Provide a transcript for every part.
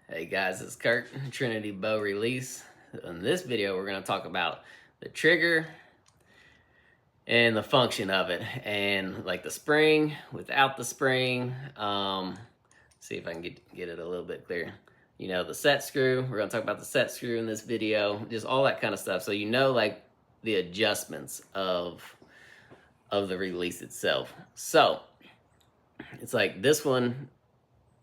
Hey guys, it's Kurt, Trinity Bow Release. In this video, we're going to talk about the trigger and the function of it, and like the spring, without the spring. See if I can get it a little bit clearer. You know, the set screw. We're going to talk about the set screw in this video, just all that kind of stuff. So you know, like the adjustments of the release itself. So it's like this one.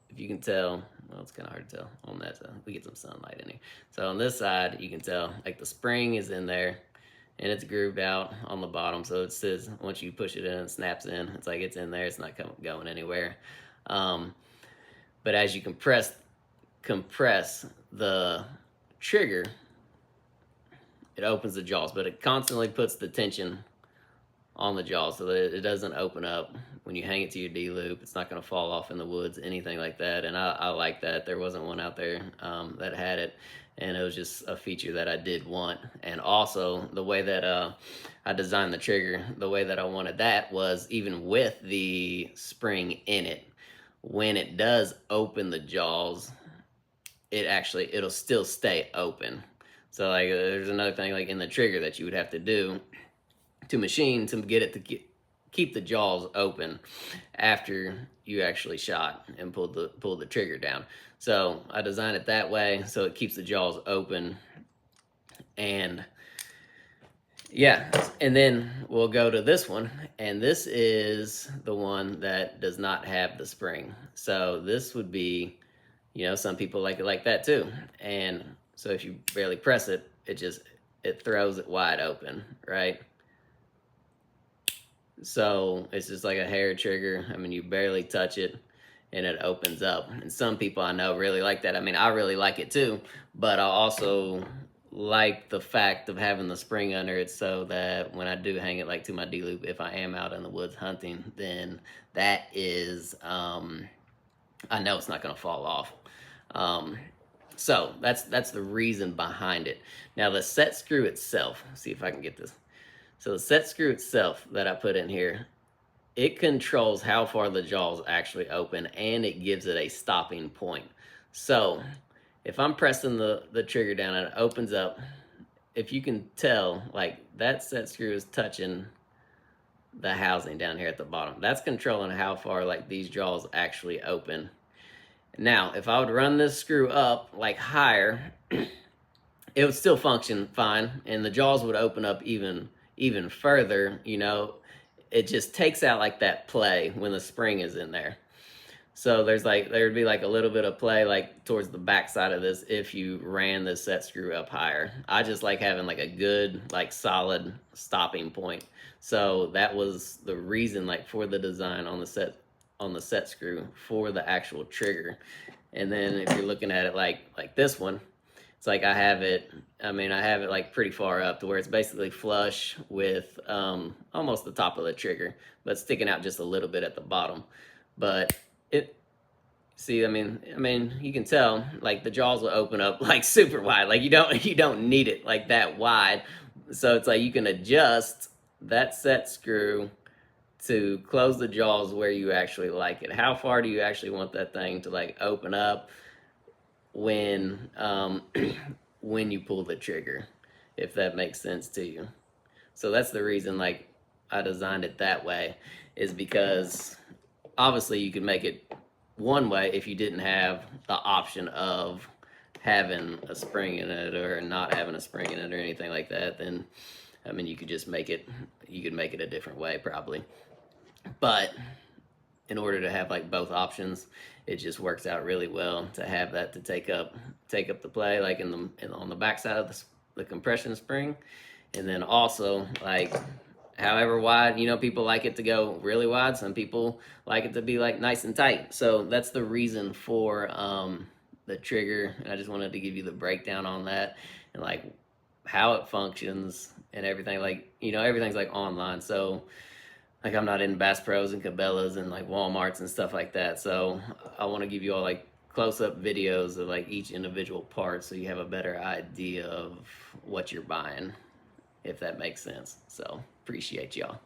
If you can tell, well, it's kind of hard to tell on that side. We get some sunlight in here. So on this side, you can tell like the spring is in there and it's grooved out on the bottom. So it says once you push it in, it snaps in. It's like it's in there. It's not going anywhere. But as you compress the trigger, it opens the jaws, but it constantly puts the tension on the jaws so that it doesn't open up when you hang it to your D-loop. It's not going to fall off in the woods, anything like that. And I like that. There wasn't one out there that had it, and it was just a feature that I did want. And also the way that I designed the trigger, the way that I wanted that was even with the spring in it, when it does open the jaws, it'll still stay open. So like there's another thing like in the trigger that you would have to do to machine to get it to keep the jaws open after you actually shot and pulled the trigger down. So I designed it that way so it keeps the jaws open. And yeah, and then we'll go to this one, and this is the one that does not have the spring. So this would be, you know, some people like it like that too. And so if you barely press it, it throws it wide open, right? So it's just like a hair trigger. I mean, you barely touch it and it opens up. And some people I know really like that. I mean, I really like it too, but I also like the fact of having the spring under it so that when I do hang it like to my D-loop, if I am out in the woods hunting, then that is, I know it's not going to fall off. So that's the reason behind it. Now the set screw itself, see if I can get this. So the set screw itself that I put in here, it controls how far the jaws actually open, and it gives it a stopping point. So if I'm pressing the trigger down and it opens up, if you can tell, like that set screw is touching the housing down here at the bottom. That's controlling how far like these jaws actually open. Now, if I would run this screw up like higher, it would still function fine, and the jaws would open up even further. You know, it just takes out like that play when the spring is in there. So there would be like a little bit of play like towards the back side of this if you ran the set screw up higher. I just like having like a good like solid stopping point. So that was the reason like for the design on the set screw for the actual trigger. And then if you're looking at it like this one, it's like I have it like pretty far up to where it's basically flush with almost the top of the trigger, but sticking out just a little bit at the bottom. But I mean, you can tell like the jaws will open up like super wide. Like you don't need it like that wide. So it's like you can adjust that set screw to close the jaws where you actually like it. How far do you actually want that thing to like open up when when you pull the trigger, if that makes sense to you. So that's the reason like I designed it that way, is because obviously you could make it one way if you didn't have the option of having a spring in it or not having a spring in it or anything like that. Then I mean, you could make it a different way probably. But in order to have like both options, it just works out really well to have that to take up the play like on the back side of the compression spring. And then also like however wide, you know, people like it to go really wide. Some people like it to be like nice and tight. So that's the reason for the trigger. And I just wanted to give you the breakdown on that and like how it functions and everything. Like, you know, everything's like online. So like I'm not in Bass Pros and Cabela's and like Walmarts and stuff like that. So I want to give you all like close-up videos of like each individual part so you have a better idea of what you're buying, if that makes sense. So appreciate y'all.